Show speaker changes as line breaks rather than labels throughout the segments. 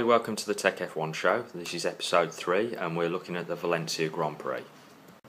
welcome to the Tech F1 show. This is episode 3 and we're looking at the Valencia Grand Prix.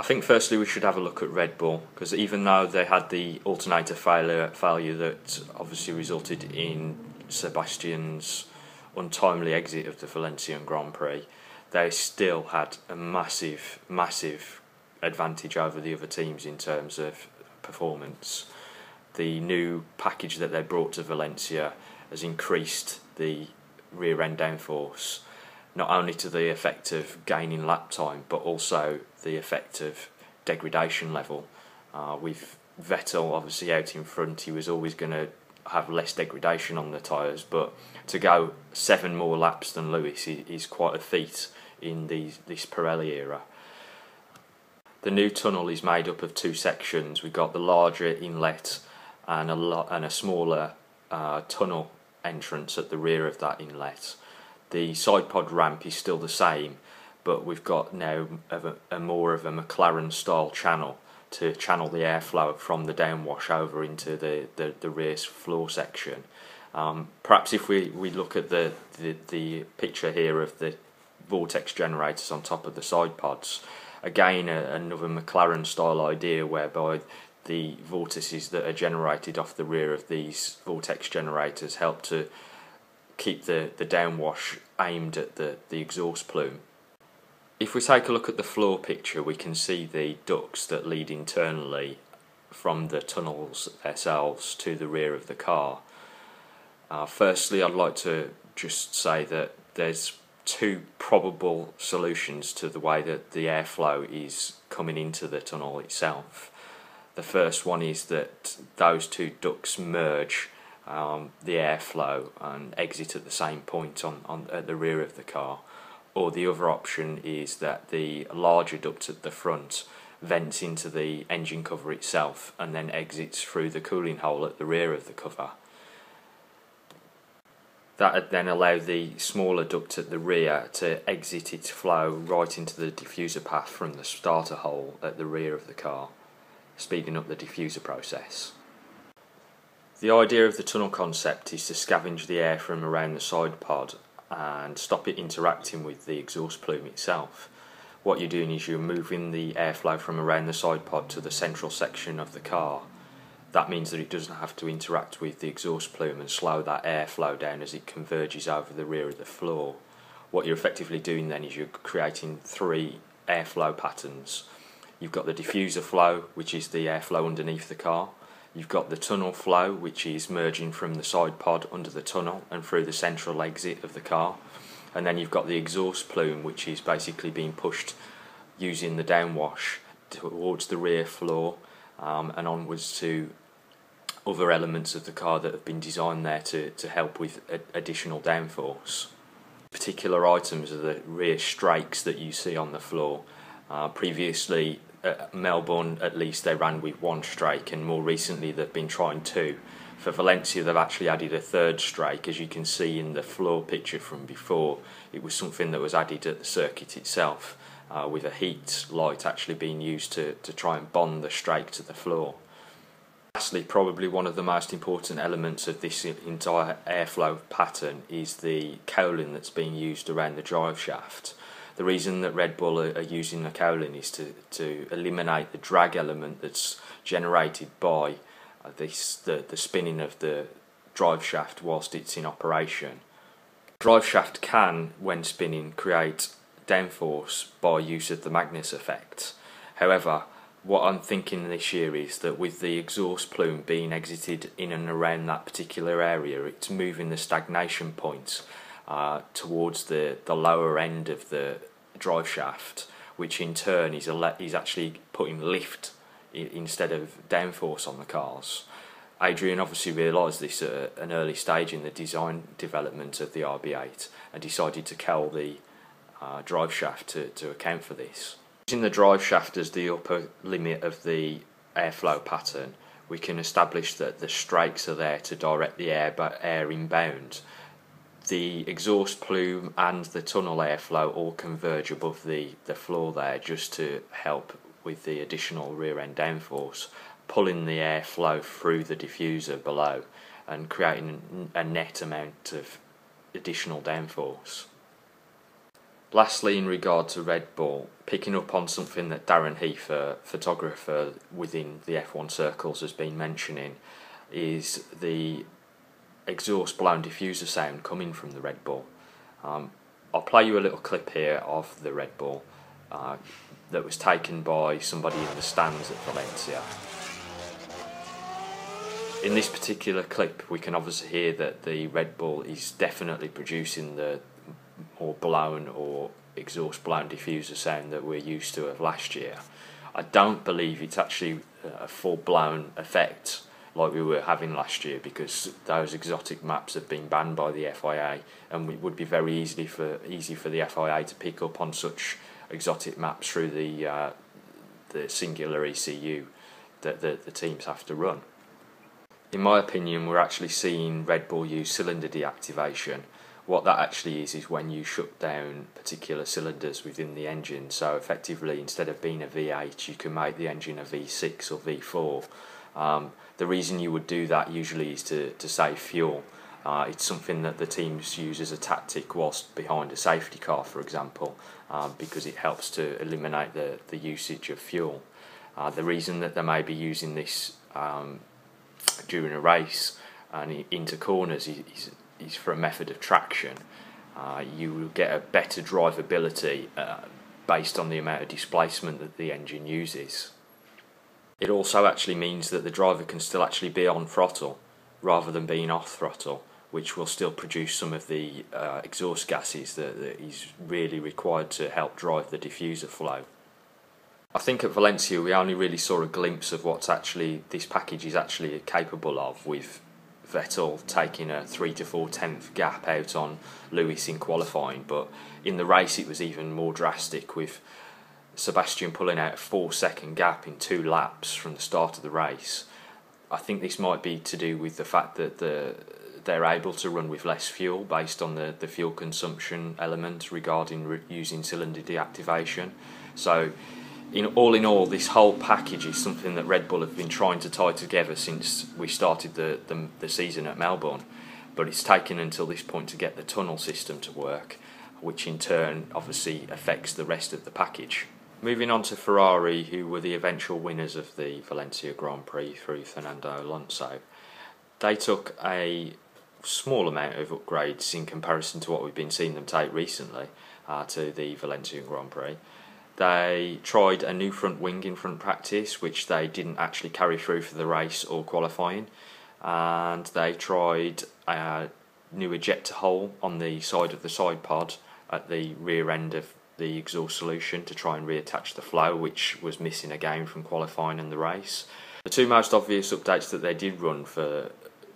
I think firstly we should have a look at Red Bull, because even though they had the alternator failure that obviously resulted in Sebastian's untimely exit of the Valencian Grand Prix, they still had a massive advantage over the other teams in terms of performance. The new package that they brought to Valencia has increased the rear end downforce, not only to the effect of gaining lap time but also the effect of degradation level. With Vettel obviously out in front, he was always going to have less degradation on the tyres, but to go 7 more laps than Lewis is quite a feat in this Pirelli era. The new tunnel is made up of 2 sections. We've got the larger inlet and a smaller tunnel entrance at the rear of that inlet. The side pod ramp is still the same, but we've got now more of a McLaren style channel to channel the airflow from the downwash over into the rear floor section. Perhaps if we look at the picture here of the vortex generators on top of the side pods, again another McLaren style idea whereby the vortices that are generated off the rear of these vortex generators help to keep the downwash aimed at the exhaust plume. If we take a look at the floor picture, we can see the ducts that lead internally from the tunnels themselves to the rear of the car. Firstly, I'd like to just say that there's 2 probable solutions to the way that the airflow is coming into the tunnel itself. The first one is that those 2 ducts merge the airflow and exit at the same point at the rear of the car. Or the other option is that the larger duct at the front vents into the engine cover itself and then exits through the cooling hole at the rear of the cover. That would then allow the smaller duct at the rear to exit its flow right into the diffuser path from the starter hole at the rear of the car, speeding up the diffuser process. The idea of the tunnel concept is to scavenge the air from around the side pod and stop it interacting with the exhaust plume itself. What you're doing is you're moving the airflow from around the side pod to the central section of the car. That means that it doesn't have to interact with the exhaust plume and slow that airflow down as it converges over the rear of the floor. What you're effectively doing then is you're creating 3 airflow patterns. You've got the diffuser flow, which is the airflow underneath the car. You've got the tunnel flow, which is merging from the side pod under the tunnel and through the central exit of the car. And then you've got the exhaust plume, which is basically being pushed using the downwash towards the rear floor and onwards to other elements of the car that have been designed there to help with additional downforce. Particular items are the rear strakes that you see on the floor. Previously at Melbourne, at least, they ran with 1 strake, and more recently they've been trying 2. For Valencia, they've actually added a 3rd strake. As you can see in the floor picture from before, it was something that was added at the circuit itself, with a heat light actually being used to try and bond the strake to the floor. Lastly, probably one of the most important elements of this entire airflow pattern is the cowling that's being used around the drive shaft. The reason that Red Bull are using the cowling is to eliminate the drag element that's generated by the spinning of the drive shaft whilst it's in operation. Drive shaft can, when spinning, create downforce by use of the Magnus effect. However, what I'm thinking this year is that with the exhaust plume being exited in and around that particular area, it's moving the stagnation point towards the lower end of the drive shaft, which in turn is actually putting lift instead of downforce on the cars. Adrian obviously realised this at an early stage in the design development of the RB8 and decided to cowl the drive shaft to account for this. Using the drive shaft as the upper limit of the airflow pattern, we can establish that the strakes are there to direct the air inbound. The exhaust plume and the tunnel airflow all converge above the floor there just to help with the additional rear end downforce, pulling the airflow through the diffuser below and creating a net amount of additional downforce. Lastly, in regard to Red Bull, picking up on something that Darren Heath, a photographer within the F1 circles, has been mentioning, is the exhaust blown diffuser sound coming from the Red Bull. I'll play you a little clip here of the Red Bull that was taken by somebody in the stands at Valencia. In this particular clip, we can obviously hear that the Red Bull is definitely producing the more blown or exhaust blown diffuser sound that we're used to of last year. I don't believe it's actually a full blown effect like we were having last year, because those exotic maps have been banned by the FIA, and it would be very easy for the FIA to pick up on such exotic maps through the singular ECU that the teams have to run. In my opinion, we're actually seeing Red Bull use cylinder deactivation. What that actually is when you shut down particular cylinders within the engine. So effectively, instead of being a V8, you can make the engine a V6 or V4. The reason you would do that usually is to save fuel. It's something that the teams use as a tactic whilst behind a safety car, for example, because it helps to eliminate the usage of fuel. The reason that they may be using this during a race and into corners is for a method of traction. You will get a better drivability based on the amount of displacement that the engine uses. It also actually means that the driver can still actually be on throttle rather than being off throttle, which will still produce some of the exhaust gases that is really required to help drive the diffuser flow. I think at Valencia we only really saw a glimpse of what this package is actually capable of, with Vettel taking a 3 to 4 tenth gap out on Lewis in qualifying, but in the race it was even more drastic, with Sebastian pulling out a 4 second gap in 2 laps from the start of the race. I think this might be to do with the fact that they're able to run with less fuel based on the fuel consumption element regarding using cylinder deactivation. So in all, this whole package is something that Red Bull have been trying to tie together since we started the season at Melbourne, but it's taken until this point to get the tunnel system to work, which in turn obviously affects the rest of the package. Moving on to Ferrari, who were the eventual winners of the Valencia Grand Prix through Fernando Alonso. They took a small amount of upgrades in comparison to what we've been seeing them take recently to the Valencia Grand Prix. They tried a new front wing in front practice, which they didn't actually carry through for the race or qualifying, and they tried a new ejector hole on the side of the side pod at the rear end of the exhaust solution to try and reattach the flow, which was missing again from qualifying and the race. The two most obvious updates that they did run for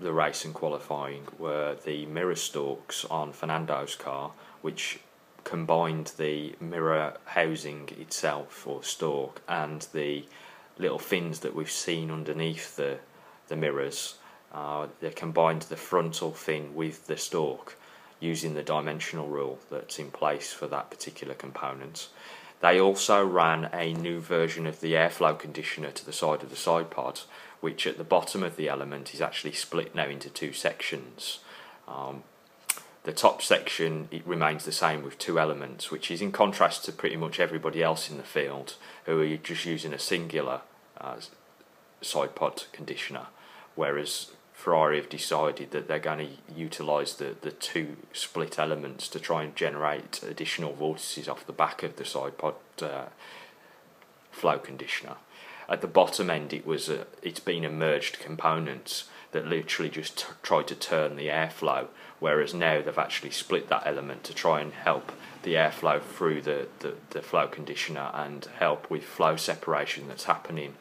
the race and qualifying were the mirror stalks on Fernando's car, which combined the mirror housing itself or stalk and the little fins that we've seen underneath the mirrors. They combined the frontal fin with the stalk using the dimensional rule that's in place for that particular component. They also ran a new version of the airflow conditioner to the side of the side pod, which at the bottom of the element is actually split now into 2 sections. The top section, it remains the same with 2 elements, which is in contrast to pretty much everybody else in the field who are just using a singular side pod conditioner, whereas Ferrari have decided that they're going to utilise the 2 split elements to try and generate additional vortices off the back of the side pod flow conditioner. At the bottom end, it's been a merged component that literally just tried to turn the airflow, whereas now they've actually split that element to try and help the airflow through the flow conditioner and help with flow separation that's happening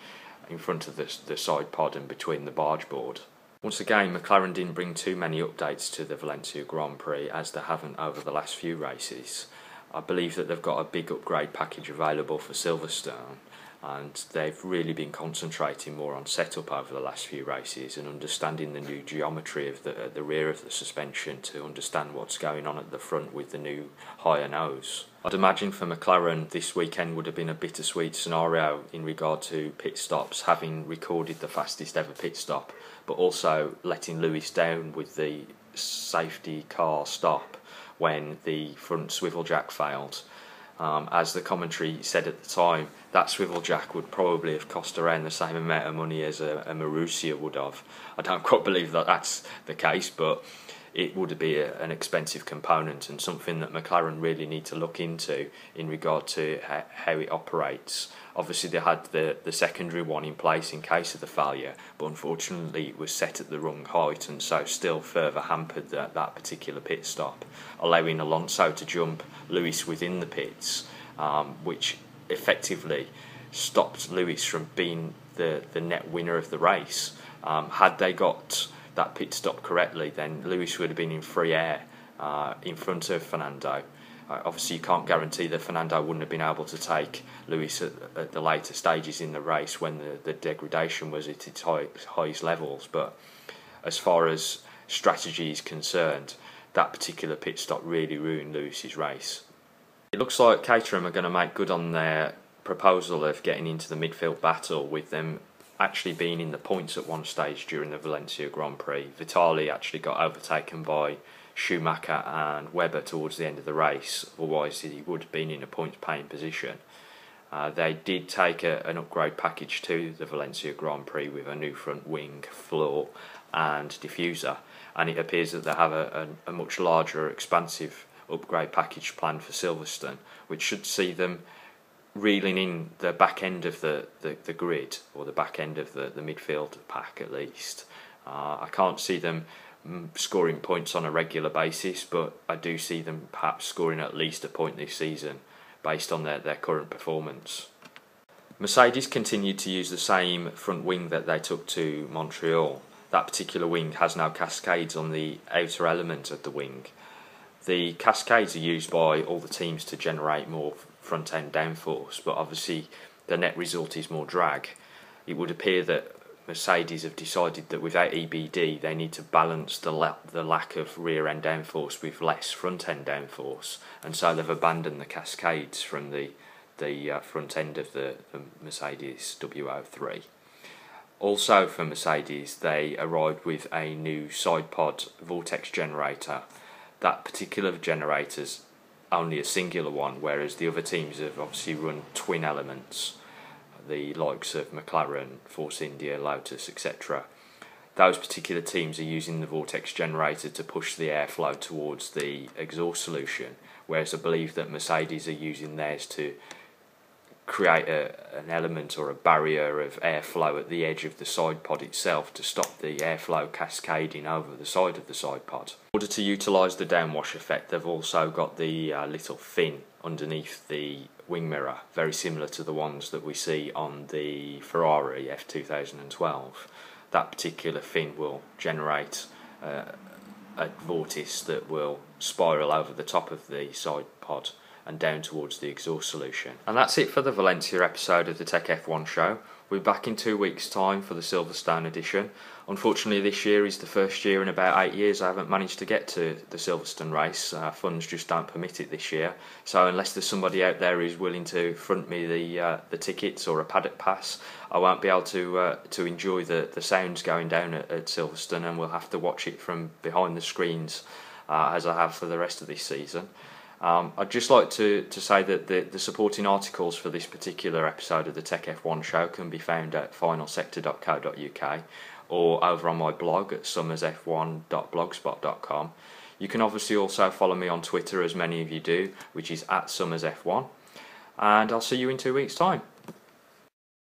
in front of the side pod and between the barge board. Once again, McLaren didn't bring too many updates to the Valencia Grand Prix, as they haven't over the last few races. I believe that they've got a big upgrade package available for Silverstone, and they've really been concentrating more on setup over the last few races and understanding the new geometry of the rear of the suspension to understand what's going on at the front with the new higher nose. I'd imagine for McLaren this weekend would have been a bittersweet scenario in regard to pit stops, having recorded the fastest ever pit stop, but also letting Lewis down with the safety car stop when the front swivel jack failed. As the commentary said at the time, that swivel jack would probably have cost around the same amount of money as a Marussia would have. I don't quite believe that that's the case, but it would be an expensive component and something that McLaren really need to look into in regard to how it operates. Obviously they had the secondary one in place in case of the failure, but unfortunately it was set at the wrong height and so still further hampered that particular pit stop, allowing Alonso to jump Lewis within the pits, which effectively stopped Lewis from being the net winner of the race. Had they got that pit stop correctly, then Lewis would have been in free air in front of Fernando. Obviously you can't guarantee that Fernando wouldn't have been able to take Lewis at the later stages in the race when the degradation was at its highest levels, but as far as strategy is concerned, that particular pit stop really ruined Lewis's race. It looks like Caterham are going to make good on their proposal of getting into the midfield battle, with them actually being in the points at one stage during the Valencia Grand Prix. Vitali actually got overtaken by Schumacher and Webber towards the end of the race, otherwise he would have been in a points paying position. They did take an upgrade package to the Valencia Grand Prix with a new front wing, floor and diffuser, and it appears that they have a much larger, expansive upgrade package planned for Silverstone, which should see them reeling in the back end of the grid, or the back end of the midfield pack at least. I can't see them scoring points on a regular basis, but I do see them perhaps scoring at least a point this season based on their current performance. Mercedes continued to use the same front wing that they took to Montreal. That particular wing has now cascades on the outer element of the wing. The cascades are used by all the teams to generate more front end downforce, but obviously the net result is more drag. It would appear that Mercedes have decided that without EBD they need to balance the lack of rear end downforce with less front end downforce, and so they've abandoned the cascades from the front end of the Mercedes W03. Also for Mercedes, they arrived with a new side pod vortex generator. That particular generator's only a singular one, whereas the other teams have obviously run twin elements, the likes of McLaren, Force India, Lotus, etc. Those particular teams are using the vortex generator to push the airflow towards the exhaust solution, whereas I believe that Mercedes are using theirs to create an element or a barrier of airflow at the edge of the side pod itself to stop the airflow cascading over the side of the side pod. In order to utilise the downwash effect, they've also got the little fin underneath the wing mirror, very similar to the ones that we see on the Ferrari F2012. That particular fin will generate a vortice that will spiral over the top of the side pod and down towards the exhaust solution. And that's it for the Valencia episode of the Tech F1 show. We're back in 2 weeks' time for the Silverstone edition. Unfortunately, this year is the first year in about 8 years I haven't managed to get to the Silverstone race. Funds just don't permit it this year. So unless there's somebody out there who's willing to front me the tickets or a paddock pass, I won't be able to enjoy the sounds going down at Silverstone, and we'll have to watch it from behind the screens as I have for the rest of this season. I'd just like to say that the supporting articles for this particular episode of the Tech F1 show can be found at finalsector.co.uk or over on my blog at summersf1.blogspot.com. You can obviously also follow me on Twitter, as many of you do, which is @summersf1. And I'll see you in 2 weeks' time.